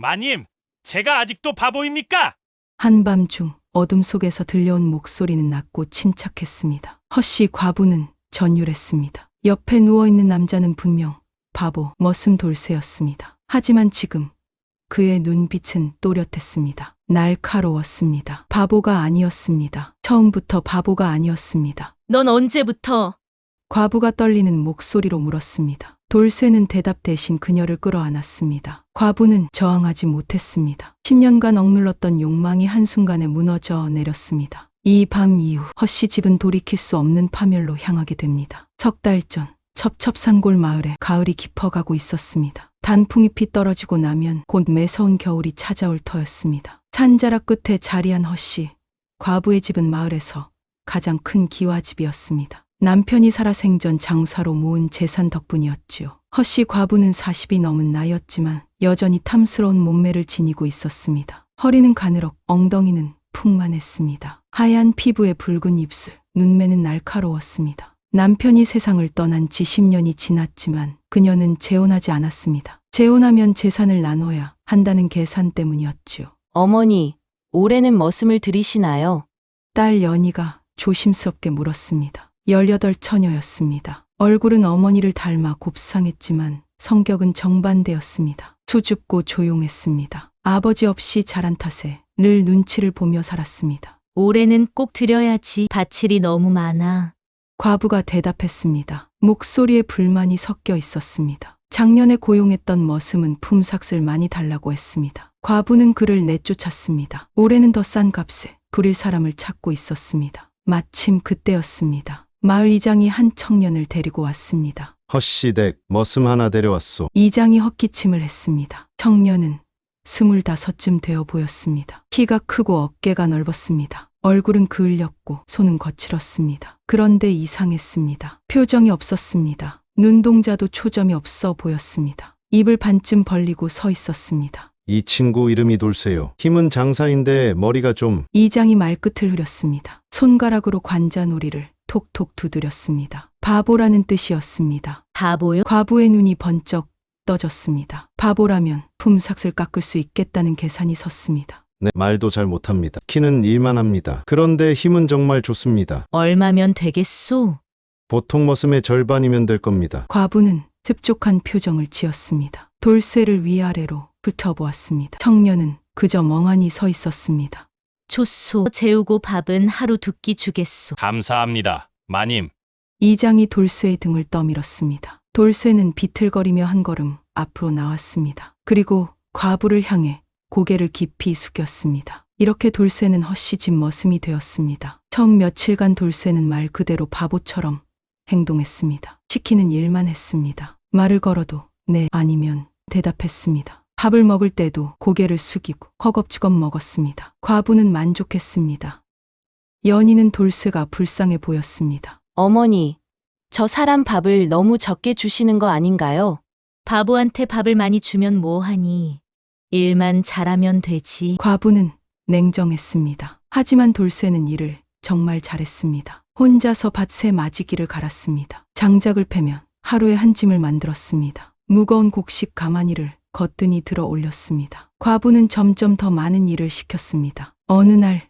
마님, 제가 아직도 바보입니까? 한밤중 어둠 속에서 들려온 목소리는 낮고 침착했습니다. 허씨 과부는 전율했습니다. 옆에 누워있는 남자는 분명 바보 머슴 돌쇠였습니다. 하지만 지금 그의 눈빛은 또렷했습니다. 날카로웠습니다. 바보가 아니었습니다. 처음부터 바보가 아니었습니다. 넌 언제부터? 과부가 떨리는 목소리로 물었습니다. 돌쇠는 대답 대신 그녀를 끌어안았습니다. 과부는 저항하지 못했습니다. 10년간 억눌렀던 욕망이 한순간에 무너져 내렸습니다. 이 밤 이후 허씨 집은 돌이킬 수 없는 파멸로 향하게 됩니다. 석 달 전 첩첩산골 마을에 가을이 깊어가고 있었습니다. 단풍잎이 떨어지고 나면 곧 매서운 겨울이 찾아올 터였습니다. 산자락 끝에 자리한 허씨, 과부의 집은 마을에서 가장 큰 기와집이었습니다. 남편이 살아생전 장사로 모은 재산 덕분이었지요. 허씨 과부는 40이 넘은 나이였지만 여전히 탐스러운 몸매를 지니고 있었습니다. 허리는 가늘어 엉덩이는 풍만했습니다. 하얀 피부에 붉은 입술, 눈매는 날카로웠습니다. 남편이 세상을 떠난 지 10년이 지났지만 그녀는 재혼하지 않았습니다. 재혼하면 재산을 나눠야 한다는 계산 때문이었지요. 어머니, 올해는 머슴을 들이시나요? 딸 연희가 조심스럽게 물었습니다. 18 처녀였습니다. 얼굴은 어머니를 닮아 곱상했지만 성격은 정반대였습니다. 수줍고 조용했습니다. 아버지 없이 자란 탓에 늘 눈치를 보며 살았습니다. 올해는 꼭 드려야지. 밭일이 너무 많아. 과부가 대답했습니다. 목소리에 불만이 섞여 있었습니다. 작년에 고용했던 머슴은 품삯을 많이 달라고 했습니다. 과부는 그를 내쫓았습니다. 올해는 더 싼 값에 부릴 사람을 찾고 있었습니다. 마침 그때였습니다. 마을 이장이 한 청년을 데리고 왔습니다. 허씨 댁 머슴 하나 데려왔소. 이장이 헛기침을 했습니다. 청년은 25쯤 되어 보였습니다. 키가 크고 어깨가 넓었습니다. 얼굴은 그을렸고 손은 거칠었습니다. 그런데 이상했습니다. 표정이 없었습니다. 눈동자도 초점이 없어 보였습니다. 입을 반쯤 벌리고 서 있었습니다. 이 친구 이름이 돌쇠요. 힘은 장사인데 머리가 좀... 이장이 말끝을 흐렸습니다. 손가락으로 관자놀이를 톡톡 두드렸습니다. 바보라는 뜻이었습니다. 바보요? 과부의 눈이 번쩍 떠졌습니다. 바보라면 품삯을 깎을 수 있겠다는 계산이 섰습니다. 네, 말도 잘 못합니다. 키는 일만 합니다. 그런데 힘은 정말 좋습니다. 얼마면 되겠소? 보통 머슴의 절반이면 될 겁니다. 과부는 흡족한 표정을 지었습니다. 돌쇠를 위아래로 훑어보았습니다. 청년은 그저 멍하니 서 있었습니다. 좋소. 재우고 밥은 하루 두 끼 주겠소. 감사합니다, 마님. 이장이 돌쇠의 등을 떠밀었습니다. 돌쇠는 비틀거리며 한 걸음 앞으로 나왔습니다. 그리고 과부를 향해 고개를 깊이 숙였습니다. 이렇게 돌쇠는 허씨 집 머슴이 되었습니다. 처음 며칠간 돌쇠는 말 그대로 바보처럼 행동했습니다. 시키는 일만 했습니다. 말을 걸어도 네 아니면 대답했습니다. 밥을 먹을 때도 고개를 숙이고 허겁지겁 먹었습니다. 과부는 만족했습니다. 연희는 돌쇠가 불쌍해 보였습니다. 어머니, 저 사람 밥을 너무 적게 주시는 거 아닌가요? 바보한테 밥을 많이 주면 뭐하니? 일만 잘하면 되지. 과부는 냉정했습니다. 하지만 돌쇠는 일을 정말 잘했습니다. 혼자서 밭에 마지기를 갈았습니다. 장작을 패면 하루에 한 짐을 만들었습니다. 무거운 곡식 가마니를 거뜬히 들어 올렸습니다. 과부는 점점 더 많은 일을 시켰습니다. 어느 날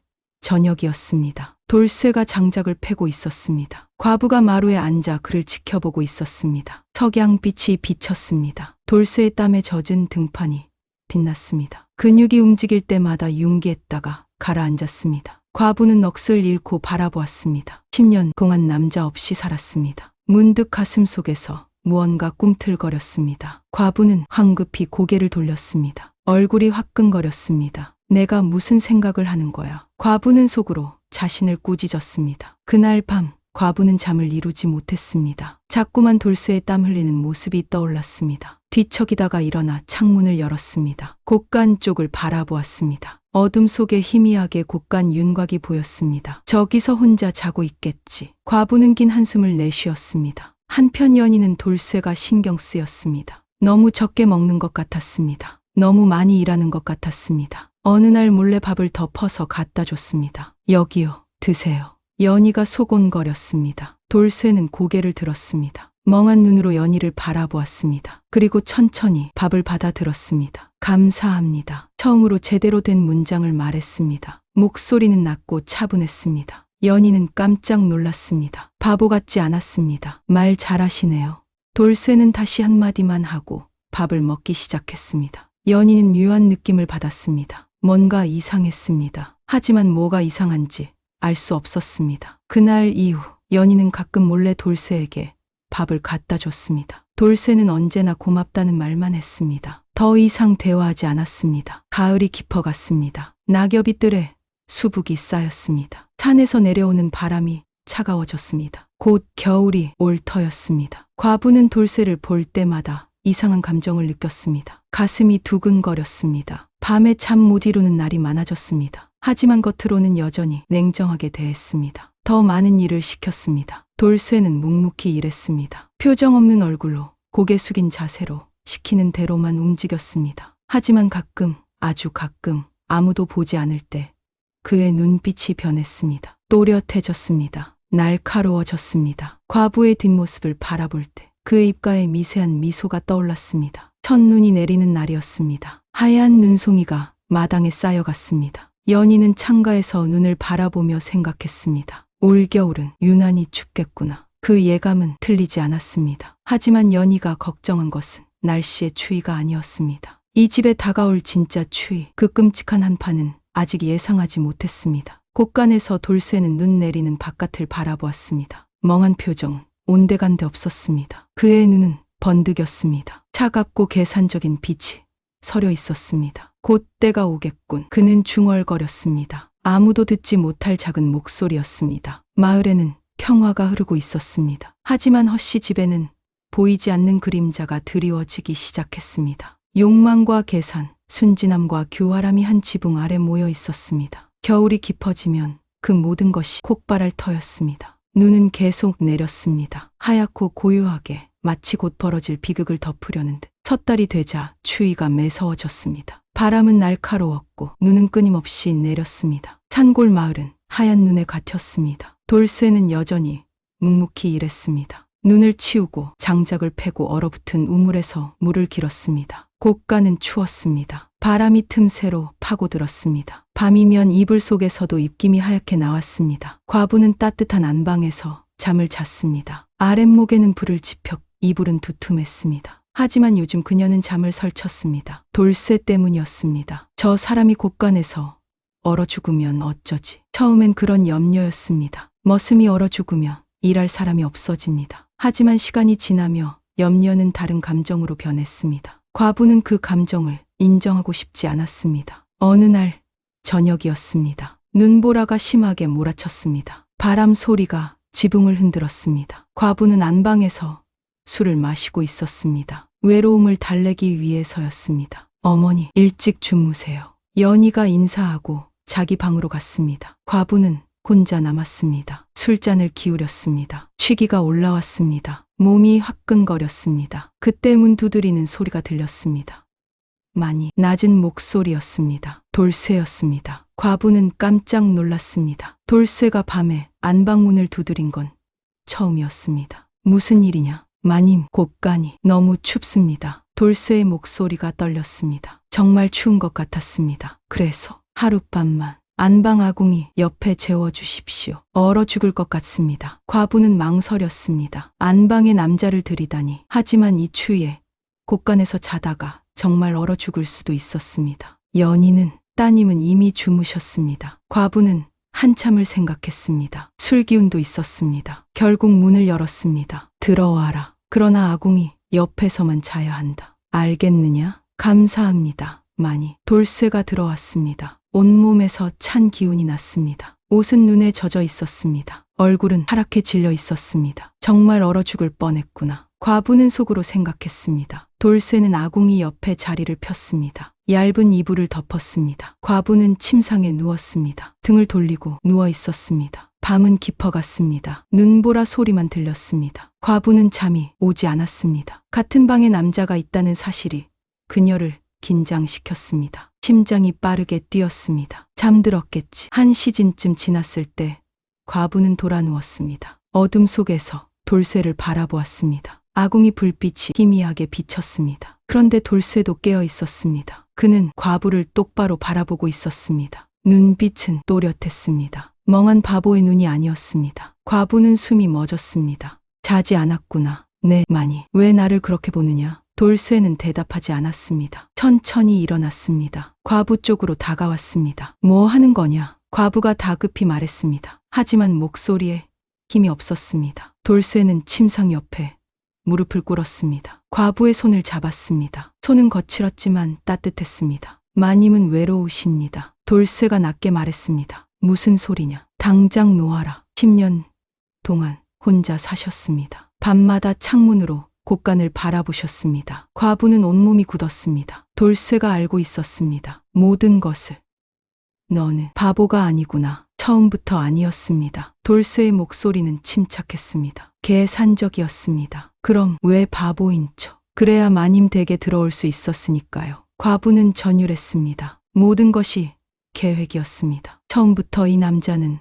저녁이었습니다. 돌쇠가 장작을 패고 있었습니다. 과부가 마루에 앉아 그를 지켜보고 있었습니다. 석양빛이 비쳤습니다. 돌쇠의 땀에 젖은 등판이 빛났습니다. 근육이 움직일 때마다 융기했다가 가라앉았습니다. 과부는 넋을 잃고 바라보았습니다. 10년 동안 남자 없이 살았습니다. 문득 가슴 속에서 무언가 꿈틀거렸습니다. 과부는 황급히 고개를 돌렸습니다. 얼굴이 화끈거렸습니다. 내가 무슨 생각을 하는 거야? 과부는 속으로 자신을 꾸짖었습니다. 그날 밤 과부는 잠을 이루지 못했습니다. 자꾸만 돌쇠의 땀 흘리는 모습이 떠올랐습니다. 뒤척이다가 일어나 창문을 열었습니다. 곳간 쪽을 바라보았습니다. 어둠 속에 희미하게 곳간 윤곽이 보였습니다. 저기서 혼자 자고 있겠지. 과부는 긴 한숨을 내쉬었습니다. 한편 연희는 돌쇠가 신경 쓰였습니다. 너무 적게 먹는 것 같았습니다. 너무 많이 일하는 것 같았습니다. 어느 날 몰래 밥을 덮어서 갖다 줬습니다. 여기요, 드세요. 연희가 소곤거렸습니다. 돌쇠는 고개를 들었습니다. 멍한 눈으로 연희를 바라보았습니다. 그리고 천천히 밥을 받아들었습니다. 감사합니다. 처음으로 제대로 된 문장을 말했습니다. 목소리는 낮고 차분했습니다. 연희는 깜짝 놀랐습니다. 바보 같지 않았습니다. 말 잘하시네요. 돌쇠는 다시 한마디만 하고 밥을 먹기 시작했습니다. 연희는 묘한 느낌을 받았습니다. 뭔가 이상했습니다. 하지만 뭐가 이상한지 알 수 없었습니다. 그날 이후 연희는 가끔 몰래 돌쇠에게 밥을 갖다 줬습니다. 돌쇠는 언제나 고맙다는 말만 했습니다. 더 이상 대화하지 않았습니다. 가을이 깊어갔습니다. 낙엽이 뜰에 수북이 쌓였습니다. 산에서 내려오는 바람이 차가워졌습니다. 곧 겨울이 올 터였습니다. 과부는 돌쇠를 볼 때마다 이상한 감정을 느꼈습니다. 가슴이 두근거렸습니다. 밤에 잠 못 이루는 날이 많아졌습니다. 하지만 겉으로는 여전히 냉정하게 대했습니다. 더 많은 일을 시켰습니다. 돌쇠는 묵묵히 일했습니다. 표정 없는 얼굴로 고개 숙인 자세로 시키는 대로만 움직였습니다. 하지만 가끔, 아주 가끔 아무도 보지 않을 때 그의 눈빛이 변했습니다. 또렷해졌습니다. 날카로워졌습니다. 과부의 뒷모습을 바라볼 때 그의 입가에 미세한 미소가 떠올랐습니다. 첫눈이 내리는 날이었습니다. 하얀 눈송이가 마당에 쌓여갔습니다. 연희는 창가에서 눈을 바라보며 생각했습니다. 올겨울은 유난히 춥겠구나. 그 예감은 틀리지 않았습니다. 하지만 연희가 걱정한 것은 날씨의 추위가 아니었습니다. 이 집에 다가올 진짜 추위, 그 끔찍한 한파는 아직 예상하지 못했습니다. 곳간에서 돌쇠는 눈 내리는 바깥을 바라보았습니다. 멍한 표정, 온데간데 없었습니다. 그의 눈은 번득였습니다. 차갑고 계산적인 빛이 서려 있었습니다. 곧 때가 오겠군. 그는 중얼거렸습니다. 아무도 듣지 못할 작은 목소리였습니다. 마을에는 평화가 흐르고 있었습니다. 하지만 허씨 집에는 보이지 않는 그림자가 드리워지기 시작했습니다. 욕망과 계산, 순진함과 교활함이 한 지붕 아래 모여 있었습니다. 겨울이 깊어지면 그 모든 것이 폭발할 터였습니다. 눈은 계속 내렸습니다. 하얗고 고요하게 마치 곧 벌어질 비극을 덮으려는 듯. 섣달이 되자 추위가 매서워졌습니다. 바람은 날카로웠고 눈은 끊임없이 내렸습니다. 산골 마을은 하얀 눈에 갇혔습니다. 돌쇠는 여전히 묵묵히 일했습니다. 눈을 치우고 장작을 패고 얼어붙은 우물에서 물을 길었습니다. 곳간은 추웠습니다. 바람이 틈새로 파고들었습니다. 밤이면 이불 속에서도 입김이 하얗게 나왔습니다. 과부는 따뜻한 안방에서 잠을 잤습니다. 아랫목에는 불을 지펴 이불은 두툼했습니다. 하지만 요즘 그녀는 잠을 설쳤습니다. 돌쇠 때문이었습니다. 저 사람이 곳간에서 얼어 죽으면 어쩌지. 처음엔 그런 염려였습니다. 머슴이 얼어 죽으면 일할 사람이 없어집니다. 하지만 시간이 지나며 염려는 다른 감정으로 변했습니다. 과부는 그 감정을 인정하고 싶지 않았습니다. 어느 날 저녁이었습니다. 눈보라가 심하게 몰아쳤습니다. 바람 소리가 지붕을 흔들었습니다. 과부는 안방에서 술을 마시고 있었습니다. 외로움을 달래기 위해서였습니다. 어머니, 일찍 주무세요. 연희가 인사하고 자기 방으로 갔습니다. 과부는 혼자 남았습니다. 술잔을 기울였습니다. 취기가 올라왔습니다. 몸이 화끈거렸습니다. 그때 문 두드리는 소리가 들렸습니다. 많이 낮은 목소리였습니다. 돌쇠였습니다. 과부는 깜짝 놀랐습니다. 돌쇠가 밤에 안방문을 두드린 건 처음이었습니다. 무슨 일이냐? 마님, 곳간이 너무 춥습니다. 돌쇠의 목소리가 떨렸습니다. 정말 추운 것 같았습니다. 그래서 하룻밤만 안방 아궁이 옆에 재워주십시오. 얼어 죽을 것 같습니다. 과부는 망설였습니다. 안방에 남자를 들이다니. 하지만 이 추위에 곳간에서 자다가 정말 얼어 죽을 수도 있었습니다. 연희는, 따님은 이미 주무셨습니다. 과부는 한참을 생각했습니다. 술기운도 있었습니다. 결국 문을 열었습니다. 들어와라. 그러나 아궁이 옆에서만 자야 한다. 알겠느냐? 감사합니다. 많이. 돌쇠가 들어왔습니다. 온몸에서 찬 기운이 났습니다. 옷은 눈에 젖어 있었습니다. 얼굴은 하얗게 질려 있었습니다. 정말 얼어 죽을 뻔했구나. 과부는 속으로 생각했습니다. 돌쇠는 아궁이 옆에 자리를 폈습니다. 얇은 이불을 덮었습니다. 과부는 침상에 누웠습니다. 등을 돌리고 누워 있었습니다. 밤은 깊어갔습니다. 눈보라 소리만 들렸습니다. 과부는 잠이 오지 않았습니다. 같은 방에 남자가 있다는 사실이 그녀를 긴장시켰습니다. 심장이 빠르게 뛰었습니다. 잠들었겠지. 한 시즌쯤 지났을 때 과부는 돌아 누웠습니다. 어둠 속에서 돌쇠를 바라보았습니다. 아궁이 불빛이 희미하게 비쳤습니다. 그런데 돌쇠도 깨어 있었습니다. 그는 과부를 똑바로 바라보고 있었습니다. 눈빛은 또렷했습니다. 멍한 바보의 눈이 아니었습니다. 과부는 숨이 멎었습니다. 자지 않았구나. 네, 많이. 왜 나를 그렇게 보느냐? 돌쇠는 대답하지 않았습니다. 천천히 일어났습니다. 과부 쪽으로 다가왔습니다. 뭐 하는 거냐? 과부가 다급히 말했습니다. 하지만 목소리에 힘이 없었습니다. 돌쇠는 침상 옆에 무릎을 꿇었습니다. 과부의 손을 잡았습니다. 손은 거칠었지만 따뜻했습니다. 마님은 외로우십니다. 돌쇠가 낮게 말했습니다. 무슨 소리냐? 당장 놓아라. 10년 동안 혼자 사셨습니다. 밤마다 창문으로 곳간을 바라보셨습니다. 과부는 온몸이 굳었습니다. 돌쇠가 알고 있었습니다. 모든 것을. 너는 바보가 아니구나. 처음부터 아니었습니다. 돌쇠의 목소리는 침착했습니다. 계산적이었습니다. 그럼 왜 바보인 척? 그래야 마님 댁에 들어올 수 있었으니까요. 과부는 전율했습니다. 모든 것이 계획이었습니다. 처음부터 이 남자는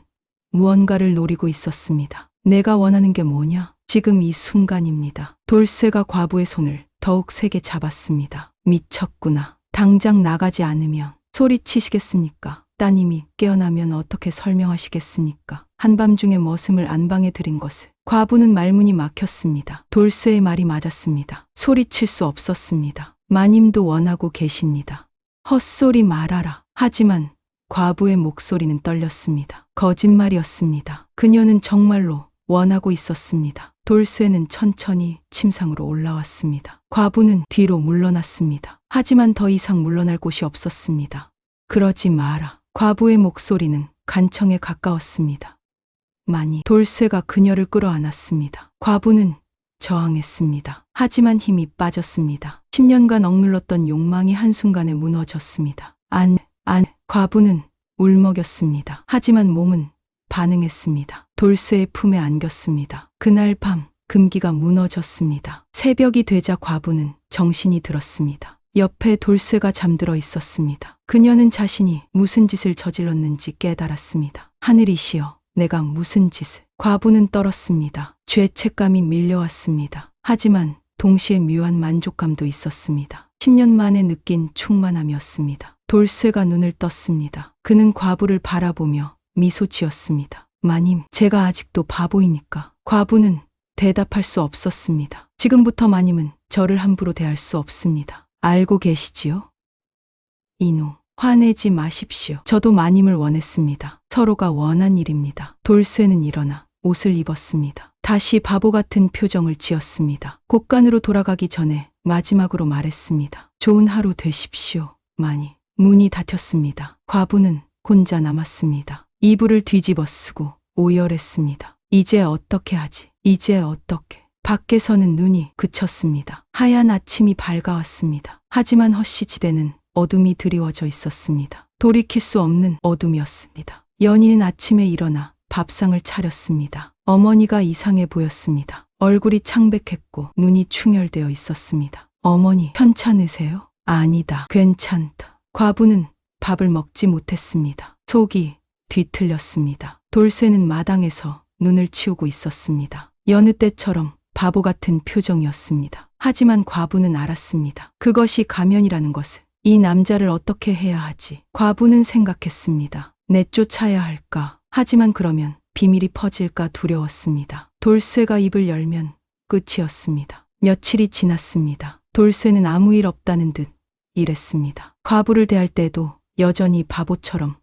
무언가를 노리고 있었습니다. 내가 원하는 게 뭐냐? 지금 이 순간입니다. 돌쇠가 과부의 손을 더욱 세게 잡았습니다. 미쳤구나. 당장 나가지 않으면 소리치시겠습니까? 따님이 깨어나면 어떻게 설명하시겠습니까? 한밤중에 머슴을 안방에 들인 것을. 과부는 말문이 막혔습니다. 돌쇠의 말이 맞았습니다. 소리칠 수 없었습니다. 마님도 원하고 계십니다. 헛소리 말아라. 하지만 과부의 목소리는 떨렸습니다. 거짓말이었습니다. 그녀는 정말로 원하고 있었습니다. 돌쇠는 천천히 침상으로 올라왔습니다. 과부는 뒤로 물러났습니다. 하지만 더 이상 물러날 곳이 없었습니다. 그러지 마라. 과부의 목소리는 간청에 가까웠습니다. 많이. 돌쇠가 그녀를 끌어안았습니다. 과부는 저항했습니다. 하지만 힘이 빠졌습니다. 10년간 억눌렀던 욕망이 한순간에 무너졌습니다. 과부는 울먹였습니다. 하지만 몸은 반응했습니다. 돌쇠의 품에 안겼습니다. 그날 밤 금기가 무너졌습니다. 새벽이 되자 과부는 정신이 들었습니다. 옆에 돌쇠가 잠들어 있었습니다. 그녀는 자신이 무슨 짓을 저질렀는지 깨달았습니다. 하늘이시여, 내가 무슨 짓을. 과부는 떨었습니다. 죄책감이 밀려왔습니다. 하지만 동시에 묘한 만족감도 있었습니다. 10년 만에 느낀 충만함이었습니다. 돌쇠가 눈을 떴습니다. 그는 과부를 바라보며 미소 지었습니다. 마님, 제가 아직도 바보입니까? 과부는 대답할 수 없었습니다. 지금부터 마님은 저를 함부로 대할 수 없습니다. 알고 계시지요? 이놈, 화내지 마십시오. 저도 마님을 원했습니다. 서로가 원한 일입니다. 돌쇠는 일어나 옷을 입었습니다. 다시 바보 같은 표정을 지었습니다. 곳간으로 돌아가기 전에 마지막으로 말했습니다. 좋은 하루 되십시오. 마님. 문이 닫혔습니다. 과부는 혼자 남았습니다. 이불을 뒤집어 쓰고 오열했습니다. 이제 어떻게 하지? 이제 어떻게? 밖에서는 눈이 그쳤습니다. 하얀 아침이 밝아왔습니다. 하지만 허씨지대는 어둠이 드리워져 있었습니다. 돌이킬 수 없는 어둠이었습니다. 연희는 아침에 일어나 밥상을 차렸습니다. 어머니가 이상해 보였습니다. 얼굴이 창백했고 눈이 충혈되어 있었습니다. 어머니, 편찮으세요? 아니다. 괜찮다. 과부는 밥을 먹지 못했습니다. 속이 뒤틀렸습니다. 돌쇠는 마당에서 눈을 치우고 있었습니다. 여느 때처럼 바보 같은 표정이었습니다. 하지만 과부는 알았습니다. 그것이 가면이라는 것을. 이 남자를 어떻게 해야 하지? 과부는 생각했습니다. 내쫓아야 할까? 하지만 그러면 비밀이 퍼질까 두려웠습니다. 돌쇠가 입을 열면 끝이었습니다. 며칠이 지났습니다. 돌쇠는 아무 일 없다는 듯 일했습니다. 과부를 대할 때도 여전히 바보처럼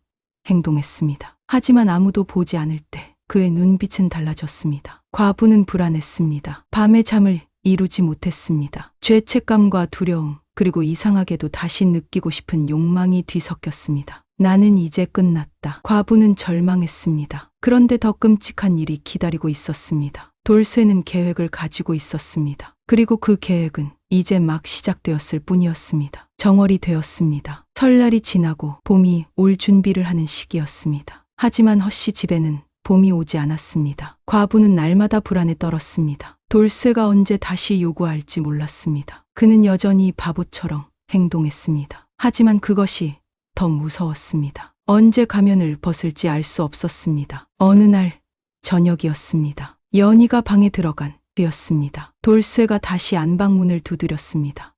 행동했습니다. 하지만 아무도 보지 않을 때 그의 눈빛은 달라졌습니다. 과부는 불안했습니다. 밤에 잠을 이루지 못했습니다. 죄책감과 두려움, 그리고 이상하게도 다시 느끼고 싶은 욕망이 뒤섞였습니다. 나는 이제 끝났다. 과부는 절망했습니다. 그런데 더 끔찍한 일이 기다리고 있었습니다. 돌쇠는 계획을 가지고 있었습니다. 그리고 그 계획은 이제 막 시작되었을 뿐이었습니다. 정월이 되었습니다. 설날이 지나고 봄이 올 준비를 하는 시기였습니다. 하지만 허씨 집에는 봄이 오지 않았습니다. 과부는 날마다 불안에 떨었습니다. 돌쇠가 언제 다시 요구할지 몰랐습니다. 그는 여전히 바보처럼 행동했습니다. 하지만 그것이 더 무서웠습니다. 언제 가면을 벗을지 알 수 없었습니다. 어느 날 저녁이었습니다. 연희가 방에 들어간 뒤였습니다. 돌쇠가 다시 안방문을 두드렸습니다.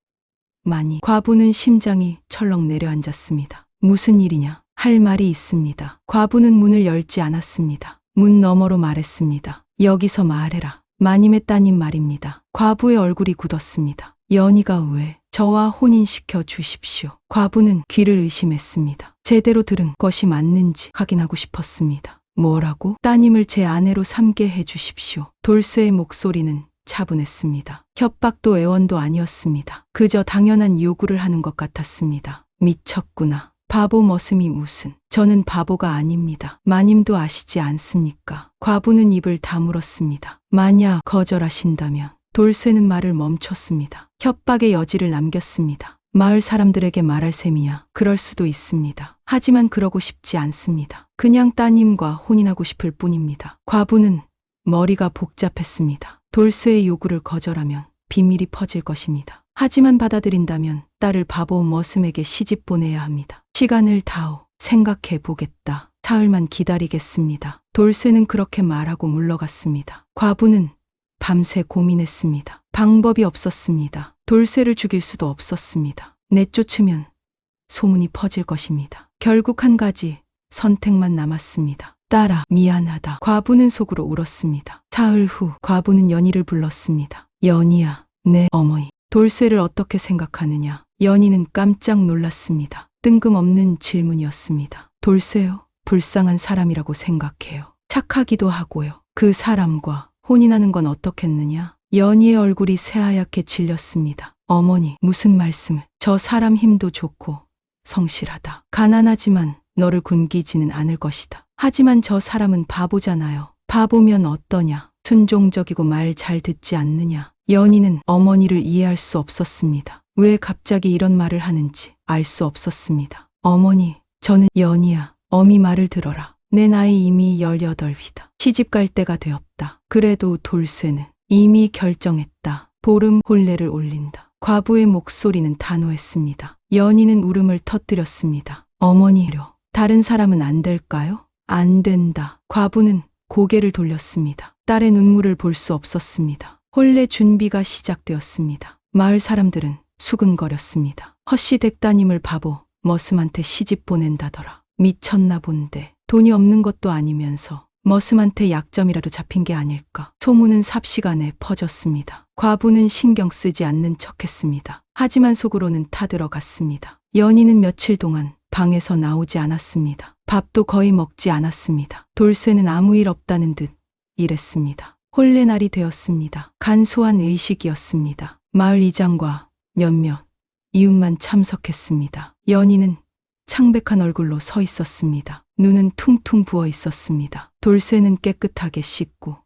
많이 과부는 심장이 철렁 내려앉았습니다. 무슨 일이냐? 할 말이 있습니다. 과부는 문을 열지 않았습니다. 문 너머로 말했습니다. 여기서 말해라. 마님의 따님 말입니다. 과부의 얼굴이 굳었습니다. 연희가 왜 저와 혼인시켜 주십시오. 과부는 귀를 의심했습니다. 제대로 들은 것이 맞는지 확인하고 싶었습니다. 뭐라고? 따님을 제 아내로 삼게 해 주십시오. 돌쇠의 목소리는 차분했습니다. 협박도 애원도 아니었습니다. 그저 당연한 요구를 하는 것 같았습니다. 미쳤구나. 바보 머슴이 무슨. 저는 바보가 아닙니다. 마님도 아시지 않습니까? 과부는 입을 다물었습니다. 만약 거절하신다면. 돌쇠는 말을 멈췄습니다. 협박의 여지를 남겼습니다. 마을 사람들에게 말할 셈이야. 그럴 수도 있습니다. 하지만 그러고 싶지 않습니다. 그냥 따님과 혼인하고 싶을 뿐입니다. 과부는 머리가 복잡했습니다. 돌쇠의 요구를 거절하면 비밀이 퍼질 것입니다. 하지만 받아들인다면 딸을 바보 머슴에게 시집 보내야 합니다. 시간을 다오. 생각해 보겠다. 사흘만 기다리겠습니다. 돌쇠는 그렇게 말하고 물러갔습니다. 과부는 밤새 고민했습니다. 방법이 없었습니다. 돌쇠를 죽일 수도 없었습니다. 내쫓으면 소문이 퍼질 것입니다. 결국 한 가지 선택만 남았습니다. 딸아, 미안하다. 과부는 속으로 울었습니다. 사흘 후 과부는 연희를 불렀습니다. 연희야, 내 어머니. 돌쇠를 어떻게 생각하느냐? 연희는 깜짝 놀랐습니다. 뜬금없는 질문이었습니다. 돌쇠요? 불쌍한 사람이라고 생각해요. 착하기도 하고요. 그 사람과 혼인하는 건 어떻겠느냐? 연희의 얼굴이 새하얗게 질렸습니다. 어머니, 무슨 말씀을? 저 사람 힘도 좋고 성실하다. 가난하지만 너를 굶기지는 않을 것이다. 하지만 저 사람은 바보잖아요. 바보면 어떠냐? 순종적이고 말 잘 듣지 않느냐? 연희는 어머니를 이해할 수 없었습니다. 왜 갑자기 이런 말을 하는지 알 수 없었습니다. 어머니, 저는 연희야. 어미 말을 들어라. 내 나이 이미 18이다. 시집 갈 때가 되었다. 그래도 돌쇠는 이미 결정했다. 보름 혼례를 올린다. 과부의 목소리는 단호했습니다. 연희는 울음을 터뜨렸습니다. 어머니려, 다른 사람은 안 될까요? 안 된다. 과부는 고개를 돌렸습니다. 딸의 눈물을 볼 수 없었습니다. 혼례 준비가 시작되었습니다. 마을 사람들은 수근거렸습니다. 헛시댁 따님을 바보 머슴한테 시집 보낸다더라. 미쳤나 본데. 돈이 없는 것도 아니면서 머슴한테 약점이라도 잡힌 게 아닐까. 소문은 삽시간에 퍼졌습니다. 과부는 신경 쓰지 않는 척했습니다. 하지만 속으로는 타들어갔습니다. 연희는 며칠 동안 방에서 나오지 않았습니다. 밥도 거의 먹지 않았습니다. 돌쇠는 아무 일 없다는 듯 일했습니다. 혼례 날이 되었습니다. 간소한 의식이었습니다. 마을 이장과 몇몇 이웃만 참석했습니다. 연희는 창백한 얼굴로 서 있었습니다. 눈은 퉁퉁 부어 있었습니다. 돌쇠는 깨끗하게 씻고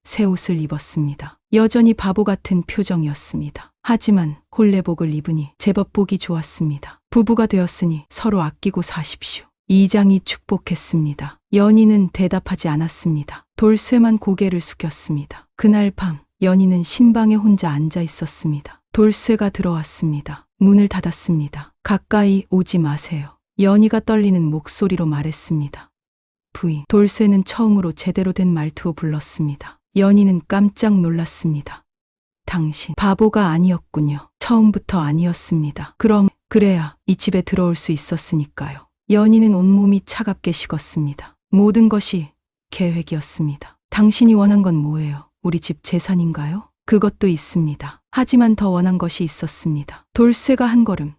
새 옷을 입었습니다. 여전히 바보 같은 표정이었습니다. 하지만 혼례복을 입으니 제법 보기 좋았습니다. 부부가 되었으니 서로 아끼고 사십시오. 이장이 축복했습니다. 연희는 대답하지 않았습니다. 돌쇠만 고개를 숙였습니다. 그날 밤 연희는 신방에 혼자 앉아 있었습니다. 돌쇠가 들어왔습니다. 문을 닫았습니다. 가까이 오지 마세요. 연희가 떨리는 목소리로 말했습니다. 부인. 돌쇠는 처음으로 제대로 된 말투로 불렀습니다. 연희는 깜짝 놀랐습니다. 당신 바보가 아니었군요. 처음부터 아니었습니다. 그럼 그래야 이 집에 들어올 수 있었으니까요. 연희는 온몸이 차갑게 식었습니다. 모든 것이 계획이었습니다. 당신이 원한 건 뭐예요? 우리 집 재산인가요? 그것도 있습니다. 하지만 더 원한 것이 있었습니다. 돌쇠가 한 걸음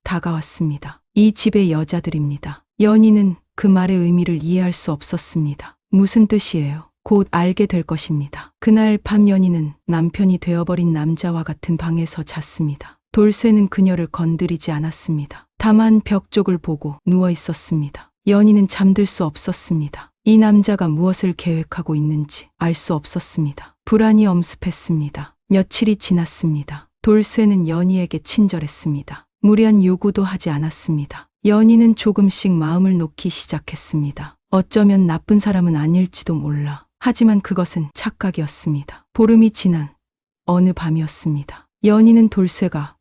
다가왔습니다. 이 집의 여자들입니다. 연희는 그 말의 의미를 이해할 수 없었습니다. 무슨 뜻이에요? 곧 알게 될 것입니다. 그날 밤 연희는 남편이 되어버린 남자와 같은 방에서 잤습니다. 돌쇠는 그녀를 건드리지 않았습니다. 다만 벽 쪽을 보고 누워 있었습니다. 연희는 잠들 수 없었습니다. 이 남자가 무엇을 계획하고 있는지 알 수 없었습니다. 불안이 엄습했습니다. 며칠이 지났습니다. 돌쇠는 연희에게 친절했습니다. 무리한 요구도 하지 않았습니다. 연희는 조금씩 마음을 놓기 시작했습니다. 어쩌면 나쁜 사람은 아닐지도 몰라. 하지만 그것은 착각이었습니다. 보름이 지난 어느 밤이었습니다. 연희는 돌쇠가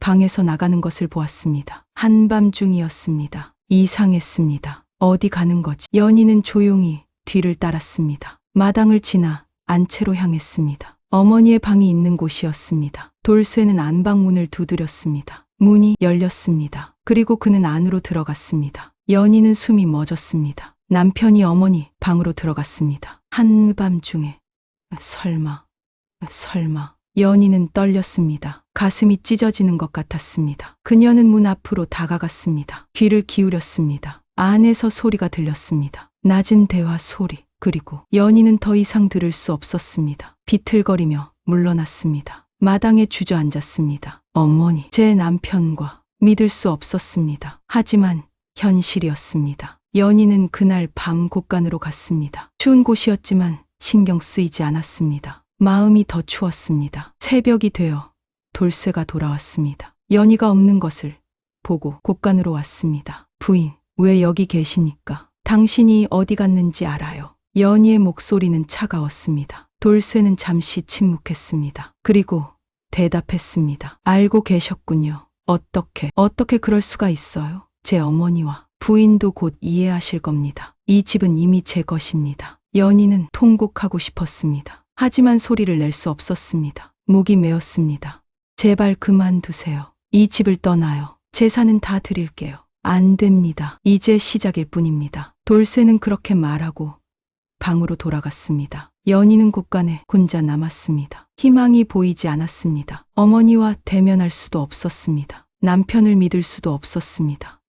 방에서 나가는 것을 보았습니다. 한밤중이었습니다. 이상했습니다. 어디 가는 거지? 연희는 조용히 뒤를 따랐습니다. 마당을 지나 안채로 향했습니다. 어머니의 방이 있는 곳이었습니다. 돌쇠는 안방문을 두드렸습니다. 문이 열렸습니다. 그리고 그는 안으로 들어갔습니다. 연희는 숨이 멎었습니다. 남편이 어머니 방으로 들어갔습니다. 한밤중에 설마 연희는 떨렸습니다. 가슴이 찢어지는 것 같았습니다. 그녀는 문 앞으로 다가갔습니다. 귀를 기울였습니다. 안에서 소리가 들렸습니다. 낮은 대화 소리. 그리고 연희는 더 이상 들을 수 없었습니다. 비틀거리며 물러났습니다. 마당에 주저앉았습니다. 어머니, 제 남편과 믿을 수 없었습니다. 하지만 현실이었습니다. 연희는 그날 밤 곳간으로 갔습니다. 추운 곳이었지만 신경 쓰이지 않았습니다. 마음이 더 추웠습니다. 새벽이 되어 돌쇠가 돌아왔습니다. 연희가 없는 것을 보고 곳간으로 왔습니다. 부인, 왜 여기 계십니까? 당신이 어디 갔는지 알아요. 연희의 목소리는 차가웠습니다. 돌쇠는 잠시 침묵했습니다. 그리고 대답했습니다. 알고 계셨군요. 어떻게 그럴 수가 있어요? 제 어머니와 부인도 곧 이해하실 겁니다. 이 집은 이미 제 것입니다. 연희는 통곡하고 싶었습니다. 하지만 소리를 낼 수 없었습니다. 목이 메었습니다. 제발 그만두세요. 이 집을 떠나요. 재산은 다 드릴게요. 안 됩니다. 이제 시작일 뿐입니다. 돌쇠는 그렇게 말하고 방으로 돌아갔습니다. 연희는 곳간에 혼자 남았습니다. 희망이 보이지 않았습니다. 어머니와 대면할 수도 없었습니다. 남편을 믿을 수도 없었습니다.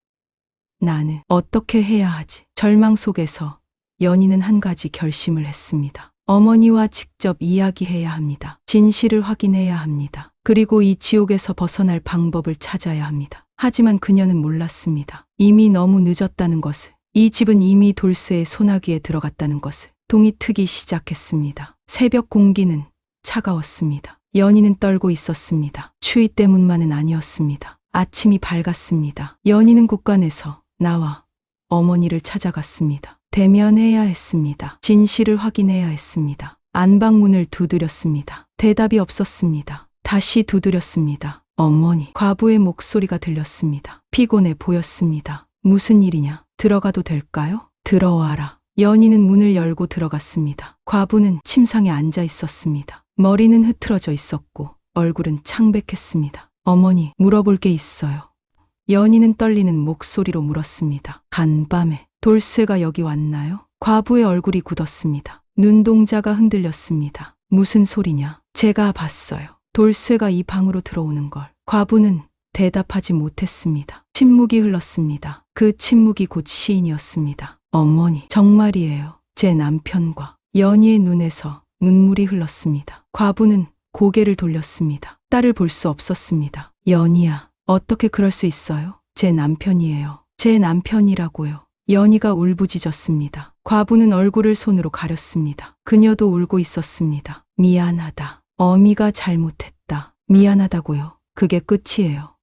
나는 어떻게 해야 하지? 절망 속에서 연희는 한 가지 결심을 했습니다. 어머니와 직접 이야기해야 합니다. 진실을 확인해야 합니다. 그리고 이 지옥에서 벗어날 방법을 찾아야 합니다. 하지만 그녀는 몰랐습니다. 이미 너무 늦었다는 것을. 이 집은 이미 돌쇠의 소나기에 들어갔다는 것을. 동이 트기 시작했습니다. 새벽 공기는 차가웠습니다. 연희는 떨고 있었습니다. 추위 때문만은 아니었습니다. 아침이 밝았습니다. 연희는 곳간에서 나와 어머니를 찾아갔습니다. 대면해야 했습니다. 진실을 확인해야 했습니다. 안방문을 두드렸습니다. 대답이 없었습니다. 다시 두드렸습니다. 어머니, 과부의 목소리가 들렸습니다. 피곤해 보였습니다. 무슨 일이냐? 들어가도 될까요? 들어와라. 연희는 문을 열고 들어갔습니다. 과부는 침상에 앉아 있었습니다. 머리는 흐트러져 있었고 얼굴은 창백했습니다. 어머니, 물어볼 게 있어요. 연희는 떨리는 목소리로 물었습니다. 간밤에 돌쇠가 여기 왔나요? 과부의 얼굴이 굳었습니다. 눈동자가 흔들렸습니다. 무슨 소리냐? 제가 봤어요. 돌쇠가 이 방으로 들어오는 걸. 과부는 대답하지 못했습니다. 침묵이 흘렀습니다. 그 침묵이 곧 시인이었습니다. 어머니, 정말이에요. 제 남편과. 연희의 눈에서 눈물이 흘렀습니다. 과부는 고개를 돌렸습니다. 딸을 볼 수 없었습니다. 연희야, 어떻게 그럴 수 있어요? 제 남편이에요. 제 남편이라고요. 연희가 울부짖었습니다. 과부는 얼굴을 손으로 가렸습니다. 그녀도 울고 있었습니다. 미안하다. 어미가 잘못했다. 미안하다고요. 그게 끝이에요.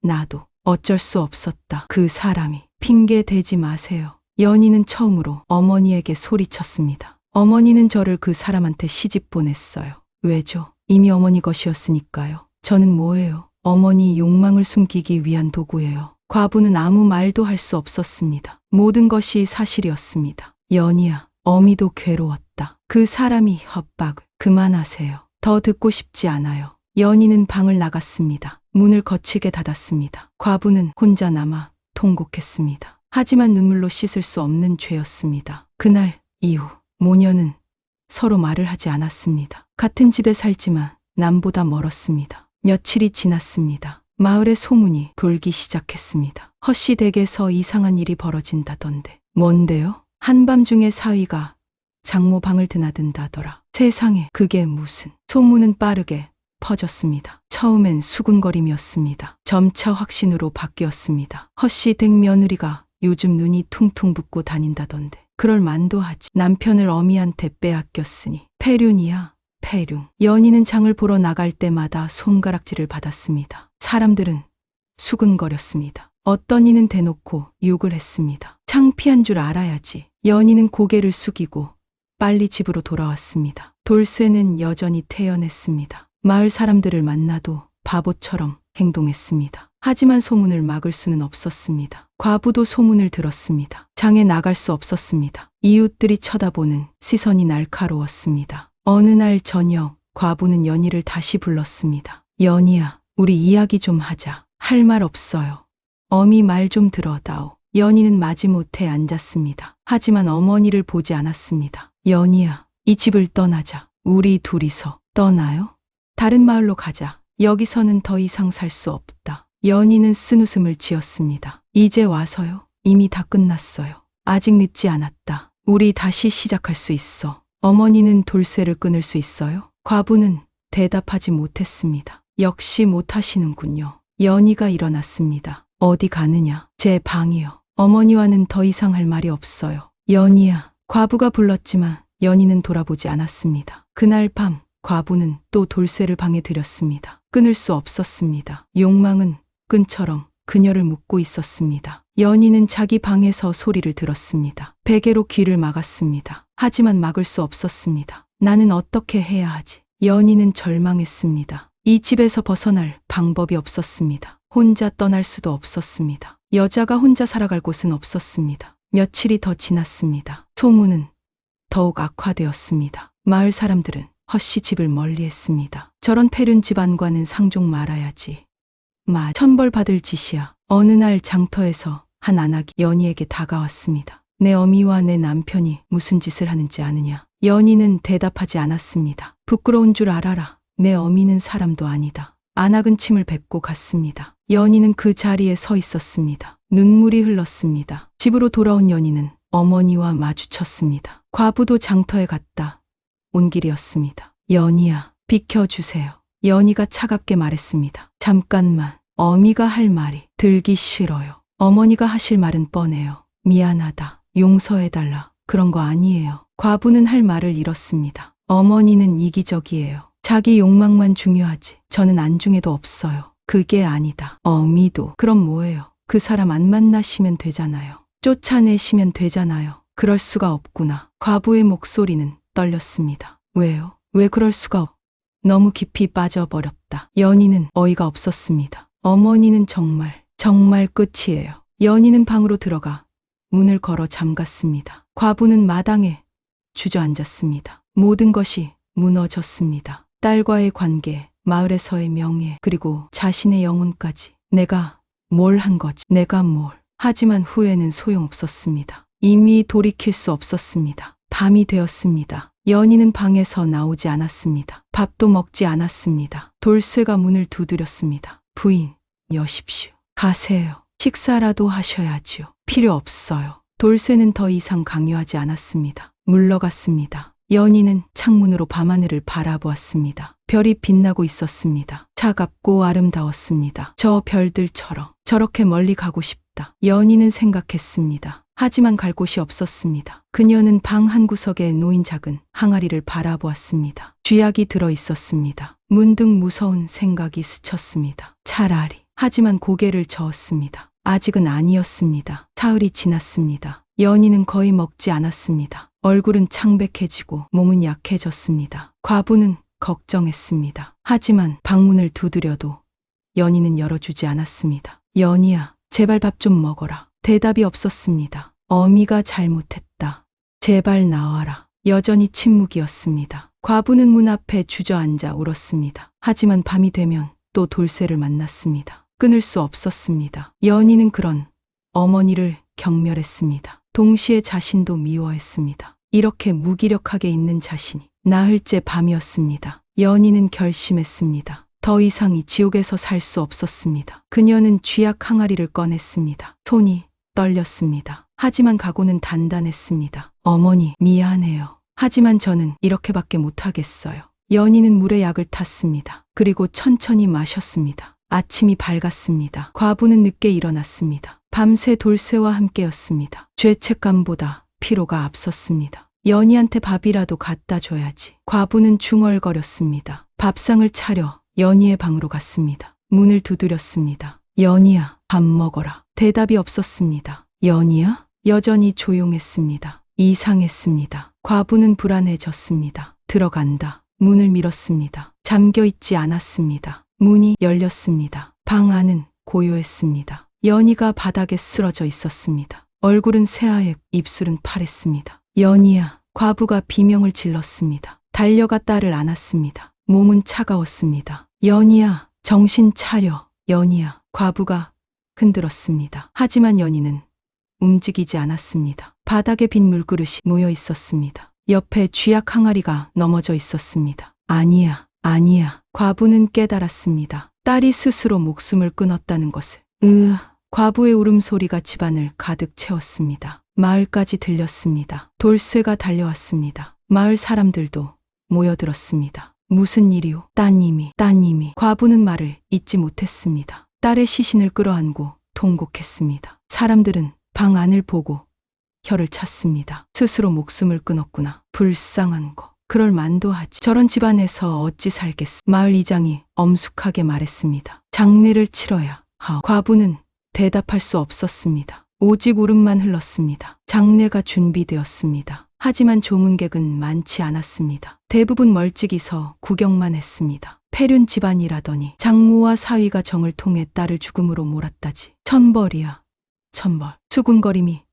나도 어쩔 수 없었다. 그 사람이. 핑계 대지 마세요. 연희는 처음으로 어머니에게 소리쳤습니다. 어머니는 저를 그 사람한테 시집 보냈어요. 왜죠? 이미 어머니 것이었으니까요. 저는 뭐예요? 어머니 욕망을 숨기기 위한 도구예요. 과부는 아무 말도 할 수 없었습니다. 모든 것이 사실이었습니다. 연희야, 어미도 괴로웠다. 그 사람이 협박을. 그만하세요. 더 듣고 싶지 않아요. 연희는 방을 나갔습니다. 문을 거칠게 닫았습니다. 과부는 혼자 남아 통곡했습니다. 하지만 눈물로 씻을 수 없는 죄였습니다. 그날 이후 모녀는 서로 말을 하지 않았습니다. 같은 집에 살지만 남보다 멀었습니다. 며칠이 지났습니다. 마을에 소문이 돌기 시작했습니다. 허씨 댁에서 이상한 일이 벌어진다던데. 뭔데요? 한밤중에 사위가 장모 방을 드나든다더라. 세상에, 그게 무슨. 소문은 빠르게 퍼졌습니다. 처음엔 수군거림이었습니다. 점차 확신으로 바뀌었습니다. 허씨 댁 며느리가 요즘 눈이 퉁퉁 붓고 다닌다던데. 그럴 만도 하지. 남편을 어미한테 빼앗겼으니. 폐륜이야, 폐륜. 연희는 장을 보러 나갈 때마다 손가락질을 받았습니다. 사람들은 수근거렸습니다. 어떤 이는 대놓고 욕을 했습니다. 창피한 줄 알아야지. 연희는 고개를 숙이고 빨리 집으로 돌아왔습니다. 돌쇠는 여전히 태연했습니다. 마을 사람들을 만나도 바보처럼 행동했습니다. 하지만 소문을 막을 수는 없었습니다. 과부도 소문을 들었습니다. 장에 나갈 수 없었습니다. 이웃들이 쳐다보는 시선이 날카로웠습니다. 어느 날 저녁 과부는 연희를 다시 불렀습니다. 연희야, 우리 이야기 좀 하자. 할 말 없어요. 어미 말 좀 들어다오. 연희는 마지못해 앉았습니다. 하지만 어머니를 보지 않았습니다. 연희야, 이 집을 떠나자. 우리 둘이서. 떠나요? 다른 마을로 가자. 여기서는 더 이상 살 수 없다. 연희는 쓴웃음을 지었습니다. 이제 와서요? 이미 다 끝났어요. 아직 늦지 않았다. 우리 다시 시작할 수 있어. 어머니는 돌쇠를 끊을 수 있어요? 과부는 대답하지 못했습니다. 역시 못하시는군요. 연희가 일어났습니다. 어디 가느냐? 제 방이요. 어머니와는 더 이상 할 말이 없어요. 연희야. 과부가 불렀지만 연희는 돌아보지 않았습니다. 그날 밤 과부는 또 돌쇠를 방에 들였습니다. 끊을 수 없었습니다. 욕망은 끈처럼 그녀를 묶고 있었습니다. 연희는 자기 방에서 소리를 들었습니다. 베개로 귀를 막았습니다. 하지만 막을 수 없었습니다. 나는 어떻게 해야 하지? 연희는 절망했습니다. 이 집에서 벗어날 방법이 없었습니다. 혼자 떠날 수도 없었습니다. 여자가 혼자 살아갈 곳은 없었습니다. 며칠이 더 지났습니다. 소문은 더욱 악화되었습니다. 마을 사람들은 헛씨 집을 멀리했습니다. 저런 폐륜 집안과는 상종 말아야지. 천벌받을 짓이야. 어느 날 장터에서 한 안악이 연희에게 다가왔습니다. 내 어미와 내 남편이 무슨 짓을 하는지 아느냐? 연희는 대답하지 않았습니다. 부끄러운 줄 알아라. 내 어미는 사람도 아니다. 안악은 침을 뱉고 갔습니다. 연희는 그 자리에 서 있었습니다. 눈물이 흘렀습니다. 집으로 돌아온 연희는 어머니와 마주쳤습니다. 과부도 장터에 갔다 온 길이었습니다. 연희야, 비켜주세요. 연희가 차갑게 말했습니다. 잠깐만. 어미가 할 말이 들기 싫어요. 어머니가 하실 말은 뻔해요. 미안하다. 용서해달라. 그런 거 아니에요. 과부는 할 말을 잃었습니다. 어머니는 이기적이에요. 자기 욕망만 중요하지. 저는 안중에도 없어요. 그게 아니다. 어미도. 그럼 뭐예요? 그 사람 안 만나시면 되잖아요. 쫓아내시면 되잖아요. 그럴 수가 없구나. 과부의 목소리는 떨렸습니다. 왜요? 왜 그럴 수가 없? 너무 깊이 빠져버렸다. 연희는 어이가 없었습니다. 어머니는 정말 끝이에요. 연희는 방으로 들어가 문을 걸어 잠갔습니다. 과부는 마당에 주저앉았습니다. 모든 것이 무너졌습니다. 딸과의 관계, 마을에서의 명예, 그리고 자신의 영혼까지. 내가 뭘 한 거지? 내가 뭘. 하지만 후회는 소용없었습니다. 이미 돌이킬 수 없었습니다. 밤이 되었습니다. 연희는 방에서 나오지 않았습니다. 밥도 먹지 않았습니다. 돌쇠가 문을 두드렸습니다. 부인, 여십시오. 가세요. 식사라도 하셔야지요. 필요 없어요. 돌쇠는 더 이상 강요하지 않았습니다. 물러갔습니다. 연희는 창문으로 밤하늘을 바라보았습니다. 별이 빛나고 있었습니다. 차갑고 아름다웠습니다. 저 별들처럼 저렇게 멀리 가고 싶다. 연희는 생각했습니다. 하지만 갈 곳이 없었습니다. 그녀는 방 한 구석에 놓인 작은 항아리를 바라보았습니다. 쥐약이 들어 있었습니다. 문득 무서운 생각이 스쳤습니다. 차라리. 하지만 고개를 저었습니다. 아직은 아니었습니다. 사흘이 지났습니다. 연희는 거의 먹지 않았습니다. 얼굴은 창백해지고 몸은 약해졌습니다. 과부는 걱정했습니다. 하지만 방문을 두드려도 연희는 열어주지 않았습니다. 연희야, 제발 밥 좀 먹어라. 대답이 없었습니다. 어미가 잘못했다. 제발 나와라. 여전히 침묵이었습니다. 과부는 문 앞에 주저앉아 울었습니다. 하지만 밤이 되면 또 돌쇠를 만났습니다. 끊을 수 없었습니다. 연희는 그런 어머니를 경멸했습니다. 동시에 자신도 미워했습니다. 이렇게 무기력하게 있는 자신이 나흘째 밤이었습니다. 연희는 결심했습니다. 더 이상 이 지옥에서 살 수 없었습니다. 그녀는 쥐약 항아리를 꺼냈습니다. 손이 떨렸습니다. 하지만 각오는 단단했습니다. 어머니, 미안해요. 하지만 저는 이렇게밖에 못하겠어요. 연희는 물에 약을 탔습니다. 그리고 천천히 마셨습니다. 아침이 밝았습니다. 과부는 늦게 일어났습니다. 밤새 돌쇠와 함께였습니다. 죄책감보다 피로가 앞섰습니다. 연희한테 밥이라도 갖다 줘야지. 과부는 중얼거렸습니다. 밥상을 차려 연희의 방으로 갔습니다. 문을 두드렸습니다. 연희야, 밥 먹어라. 대답이 없었습니다. 연희야? 여전히 조용했습니다. 이상했습니다. 과부는 불안해졌습니다. 들어간다. 문을 밀었습니다. 잠겨 있지 않았습니다. 문이 열렸습니다. 방 안은 고요했습니다. 연희가 바닥에 쓰러져 있었습니다. 얼굴은 새하얗, 입술은 파랬습니다. 연희야, 과부가 비명을 질렀습니다. 달려가 딸을 안았습니다. 몸은 차가웠습니다. 연희야, 정신 차려. 연희야, 과부가 흔들었습니다. 하지만 연희는 움직이지 않았습니다. 바닥에 빈 물그릇이 모여 있었습니다. 옆에 쥐약 항아리가 넘어져 있었습니다. 아니야, 아니야. 과부는 깨달았습니다. 딸이 스스로 목숨을 끊었다는 것을. 과부의 울음소리가 집안을 가득 채웠습니다. 마을까지 들렸습니다. 돌쇠가 달려왔습니다. 마을 사람들도 모여들었습니다. 무슨 일이오? 따님이. 과부는 말을 잇지 못했습니다. 딸의 시신을 끌어안고 통곡했습니다. 사람들은 방 안을 보고 혀를 찼습니다. 스스로 목숨을 끊었구나. 불쌍한 거. 그럴 만도 하지. 저런 집안에서 어찌 살겠어. 마을 이장이 엄숙하게 말했습니다. 장례를 치러야 하오. 과부는 대답할 수 없었습니다. 오직 울음만 흘렀습니다. 장례가 준비되었습니다. 하지만 조문객은 많지 않았습니다. 대부분 멀찍이 서 구경만 했습니다. 폐륜 집안이라더니 장모와 사위가 정을 통해 딸을 죽음으로 몰았다지. 천벌이야. 천벌. 수군거림이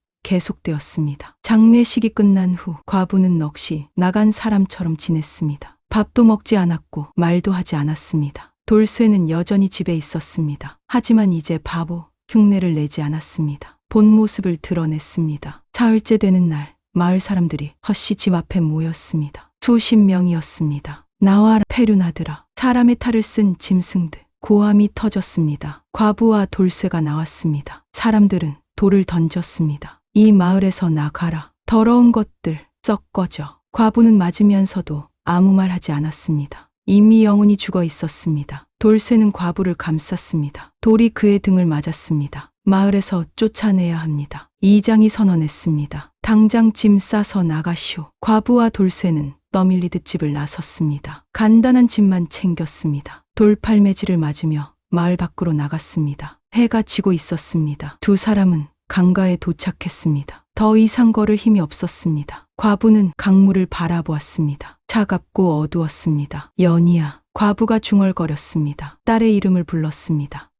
계속되었습니다. 장례식이 끝난 후 과부는 넋이 나간 사람처럼 지냈습니다. 밥도 먹지 않았고 말도 하지 않았습니다. 돌쇠는 여전히 집에 있었습니다. 하지만 이제 바보 흉내를 내지 않았습니다. 본 모습을 드러냈습니다. 사흘째 되는 날 마을 사람들이 헛씨 집 앞에 모였습니다. 수십 명이었습니다. 나와라 폐륜하더라. 사람의 탈을 쓴 짐승들. 고함이 터졌습니다. 과부와 돌쇠가 나왔습니다. 사람들은 돌을 던졌습니다. 이 마을에서 나가라. 더러운 것들 썩 꺼져. 과부는 맞으면서도 아무 말 하지 않았습니다. 이미 영혼이 죽어 있었습니다. 돌쇠는 과부를 감쌌습니다. 돌이 그의 등을 맞았습니다. 마을에서 쫓아내야 합니다. 이장이 선언했습니다. 당장 짐 싸서 나가시오. 과부와 돌쇠는 떠밀리듯 집을 나섰습니다. 간단한 짐만 챙겼습니다. 돌팔매질을 맞으며 마을 밖으로 나갔습니다. 해가 지고 있었습니다. 두 사람은 강가에 도착했습니다. 더 이상 걸을 힘이 없었습니다. 과부는 강물을 바라보았습니다. 차갑고 어두웠습니다. 연희야. 과부가 중얼거렸습니다. 딸의 이름을 불렀습니다.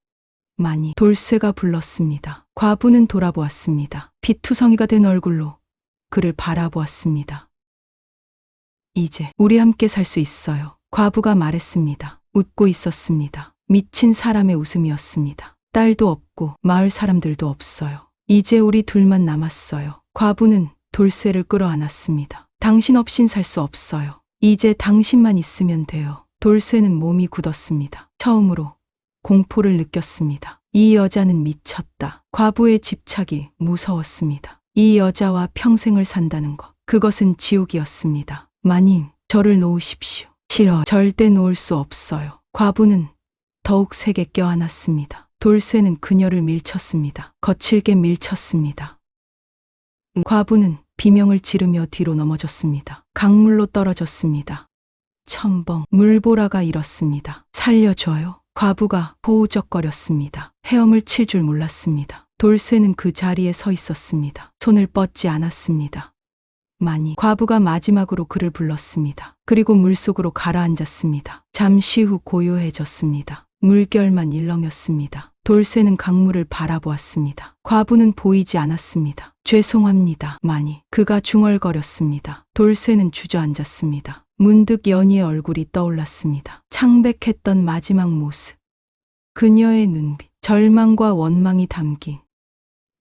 많이. 돌쇠가 불렀습니다. 과부는 돌아보았습니다. 피투성이가 된 얼굴로 그를 바라보았습니다. 이제 우리 함께 살 수 있어요. 과부가 말했습니다. 웃고 있었습니다. 미친 사람의 웃음이었습니다. 딸도 없고 마을 사람들도 없어요. 이제 우리 둘만 남았어요. 과부는 돌쇠를 끌어안았습니다. 당신 없인 살 수 없어요. 이제 당신만 있으면 돼요. 돌쇠는 몸이 굳었습니다. 처음으로 공포를 느꼈습니다. 이 여자는 미쳤다. 과부의 집착이 무서웠습니다. 이 여자와 평생을 산다는 것. 그것은 지옥이었습니다. 마님, 저를 놓으십시오. 싫어. 절대 놓을 수 없어요. 과부는 더욱 세게 껴안았습니다. 돌쇠는 그녀를 밀쳤습니다. 거칠게 밀쳤습니다. 과부는 비명을 지르며 뒤로 넘어졌습니다. 강물로 떨어졌습니다. 첨벙, 물보라가 일었습니다. 살려줘요. 과부가 호우적거렸습니다. 헤엄을 칠 줄 몰랐습니다. 돌쇠는 그 자리에 서 있었습니다. 손을 뻗지 않았습니다. 많이. 과부가 마지막으로 그를 불렀습니다. 그리고 물속으로 가라앉았습니다. 잠시 후 고요해졌습니다. 물결만 일렁였습니다. 돌쇠는 강물을 바라보았습니다. 과부는 보이지 않았습니다. 죄송합니다. 많이. 그가 중얼거렸습니다. 돌쇠는 주저앉았습니다. 문득 연희의 얼굴이 떠올랐습니다. 창백했던 마지막 모습. 그녀의 눈빛, 절망과 원망이 담긴.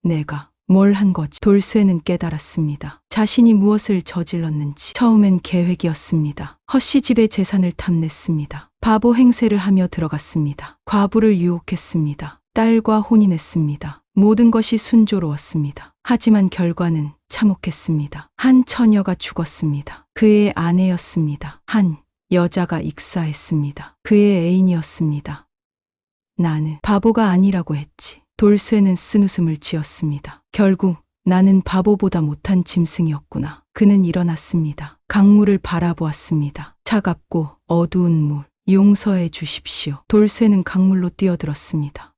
내가 뭘 한 거지? 돌쇠는 깨달았습니다. 자신이 무엇을 저질렀는지. 처음엔 계획이었습니다. 헛씨 집의 재산을 탐냈습니다. 바보 행세를 하며 들어갔습니다. 과부를 유혹했습니다. 딸과 혼인했습니다. 모든 것이 순조로웠습니다. 하지만 결과는 참혹했습니다. 한 처녀가 죽었습니다. 그의 아내였습니다. 한 여자가 익사했습니다. 그의 애인이었습니다. 나는 바보가 아니라고 했지. 돌쇠는 쓴웃음을 지었습니다. 결국 나는 바보보다 못한 짐승이었구나. 그는 일어났습니다. 강물을 바라보았습니다. 차갑고 어두운 물. 용서해 주십시오. 돌쇠는 강물로 뛰어들었습니다.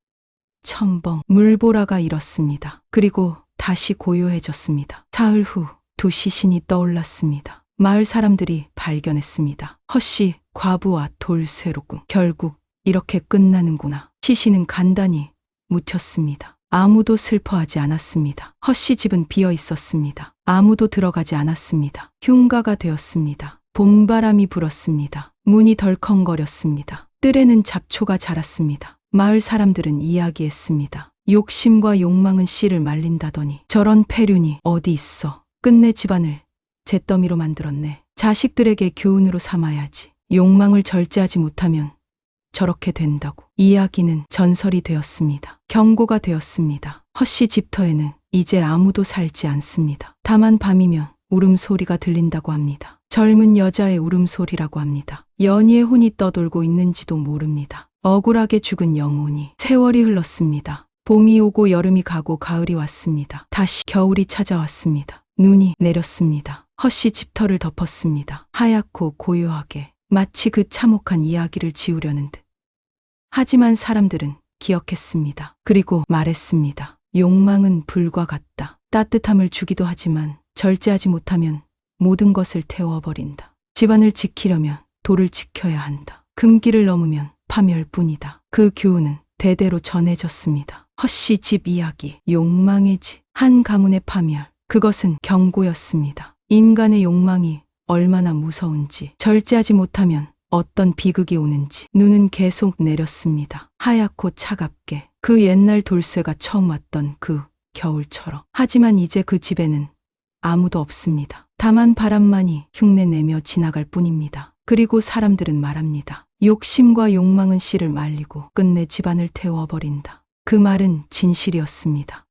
첨벙, 물보라가 일었습니다. 그리고 다시 고요해졌습니다. 사흘 후 두 시신이 떠올랐습니다. 마을 사람들이 발견했습니다. 헛씨, 과부와 돌쇠로군. 결국 이렇게 끝나는구나. 시신은 간단히 묻혔습니다. 아무도 슬퍼하지 않았습니다. 허씨 집은 비어 있었습니다. 아무도 들어가지 않았습니다. 흉가가 되었습니다. 봄바람이 불었습니다. 문이 덜컹거렸습니다. 뜰에는 잡초가 자랐습니다. 마을 사람들은 이야기했습니다. 욕심과 욕망은 씨를 말린다더니 저런 폐륜이 어디 있어. 끝내 집안을 잿더미로 만들었네. 자식들에게 교훈으로 삼아야지. 욕망을 절제하지 못하면 저렇게 된다고. 이야기는 전설이 되었습니다. 경고가 되었습니다. 허씨 집터에는 이제 아무도 살지 않습니다. 다만 밤이면 울음소리가 들린다고 합니다. 젊은 여자의 울음소리라고 합니다. 연희의 혼이 떠돌고 있는지도 모릅니다. 억울하게 죽은 영혼이. 세월이 흘렀습니다. 봄이 오고 여름이 가고 가을이 왔습니다. 다시 겨울이 찾아왔습니다. 눈이 내렸습니다. 허씨 집터를 덮었습니다. 하얗고 고요하게 마치 그 참혹한 이야기를 지우려는 듯. 하지만 사람들은 기억했습니다. 그리고 말했습니다. 욕망은 불과 같다. 따뜻함을 주기도 하지만 절제하지 못하면 모든 것을 태워버린다. 집안을 지키려면 돌을 지켜야 한다. 금기를 넘으면 파멸뿐이다. 그 교훈은 대대로 전해졌습니다. 허씨 집 이야기, 욕망의 집, 한 가문의 파멸. 그것은 경고였습니다. 인간의 욕망이 얼마나 무서운지, 절제하지 못하면 어떤 비극이 오는지. 눈은 계속 내렸습니다. 하얗고 차갑게. 그 옛날 돌쇠가 처음 왔던 그 겨울처럼. 하지만 이제 그 집에는 아무도 없습니다. 다만 바람만이 흉내내며 지나갈 뿐입니다. 그리고 사람들은 말합니다. 욕심과 욕망은 씨를 말리고 끝내 집안을 태워버린다. 그 말은 진실이었습니다.